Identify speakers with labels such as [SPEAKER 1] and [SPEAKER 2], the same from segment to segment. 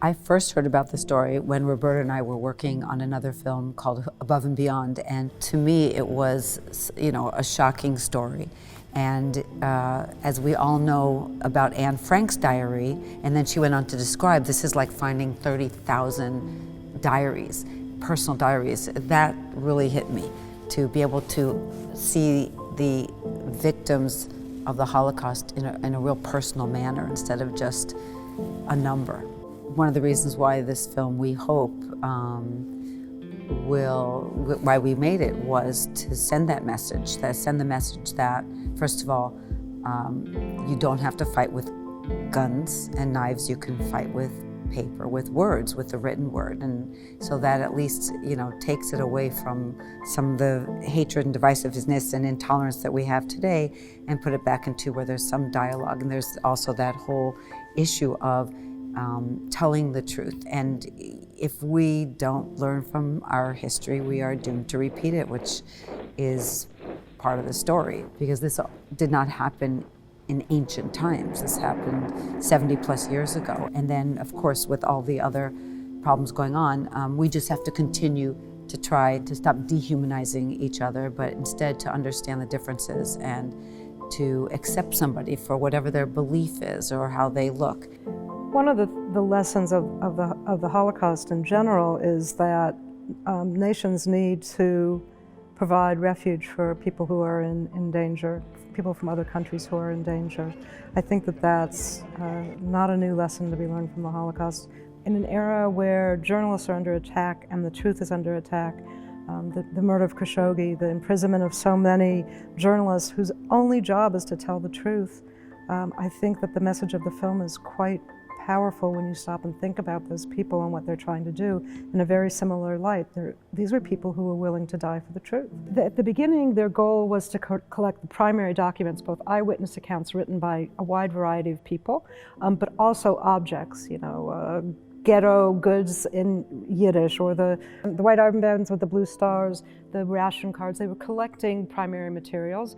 [SPEAKER 1] I first heard about the story when Roberta and I were working on another film called Above and Beyond, and to me it was, a shocking story. And as we all know about Anne Frank's diary, and then she went on to describe, this is like finding 30,000 diaries, personal diaries. That really hit me, to be able to see the victims of the Holocaust in a real personal manner instead of just a number. One of the reasons why this film, we hope, why we made it, was to send that message, send the message that, first of all, you don't have to fight with guns and knives, you can fight with paper, with words, with the written word, and so that at least, takes it away from some of the hatred and divisiveness and intolerance that we have today, and put it back into where there's some dialogue. And there's also that whole issue of telling the truth. And if we don't learn from our history, we are doomed to repeat it, which is part of the story, because this did not happen in ancient times. This happened 70 plus years ago. And then, of course, with all the other problems going on, we just have to continue to try to stop dehumanizing each other, but instead to understand the differences and to accept somebody for whatever their belief is or how they look.
[SPEAKER 2] One of the lessons of the Holocaust in general is that nations need to provide refuge for people who are in danger, people from other countries who are in danger. I think that that's not a new lesson to be learned from the Holocaust. In an era where journalists are under attack and the truth is under attack, the murder of Khashoggi, the imprisonment of so many journalists whose only job is to tell the truth, I think that the message of the film is quite powerful when you stop and think about those people and what they're trying to do in a very similar light. These were people who were willing to die for the truth. At the beginning, their goal was to collect the primary documents, both eyewitness accounts written by a wide variety of people, but also objects, ghetto goods in Yiddish, or the white armbands with the blue stars, the ration cards. They were collecting primary materials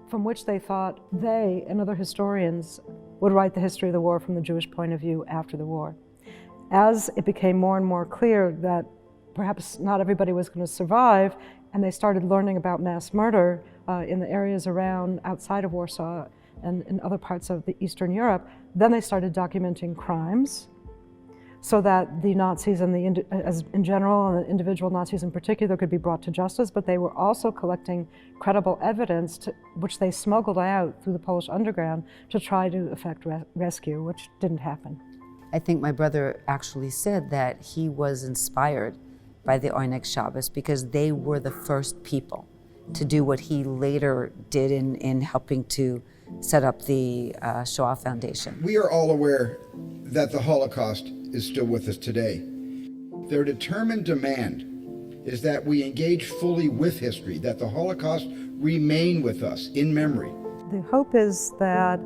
[SPEAKER 2] from which they thought they and other historians would write the history of the war from the Jewish point of view after the war. As it became more and more clear that perhaps not everybody was going to survive, and they started learning about mass murder in the areas outside of Warsaw and in other parts of Eastern Europe, then they started documenting crimes so that the Nazis and in general, and the individual Nazis in particular, could be brought to justice, but they were also collecting credible evidence which they smuggled out through the Polish underground to try to effect rescue, which didn't happen.
[SPEAKER 1] I think my brother actually said that he was inspired by the Oyneg Shabes because they were the first people to do what he later did in helping to set up the Shoah Foundation.
[SPEAKER 3] We are all aware that the Holocaust is still with us today. Their determined demand is that we engage fully with history, that the Holocaust remain with us in memory.
[SPEAKER 2] The hope is that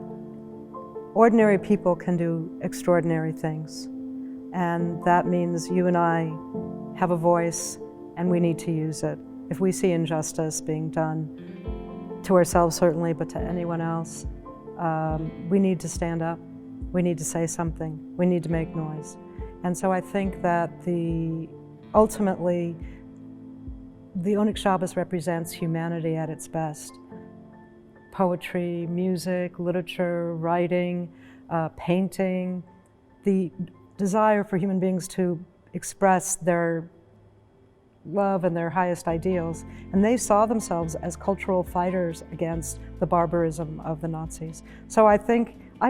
[SPEAKER 2] ordinary people can do extraordinary things. And that means you and I have a voice, and we need to use it. If we see injustice being done to ourselves, certainly, but to anyone else, we need to stand up. We need to say something. We need to make noise. And so I think that ultimately, the Oyneg Shabes represents humanity at its best. Poetry, music, literature, writing, painting, the desire for human beings to express their love and their highest ideals. And they saw themselves as cultural fighters against the barbarism of the Nazis. So I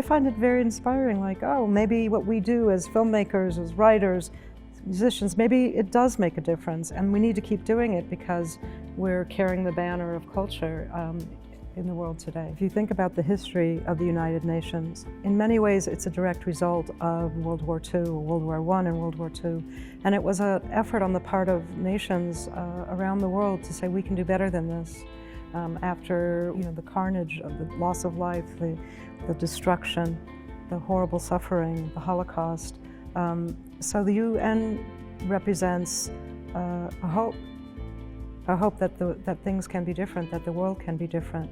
[SPEAKER 2] find it very inspiring, like, oh, maybe what we do as filmmakers, as writers, musicians, maybe it does make a difference, and we need to keep doing it because we're carrying the banner of culture in the world today. If you think about the history of the United Nations, in many ways it's a direct result of World War II, World War I and World War II. And it was an effort on the part of nations around the world to say we can do better than this. After the carnage of the loss of life, the destruction, the horrible suffering, the Holocaust. So the UN represents a hope that things can be different, that the world can be different.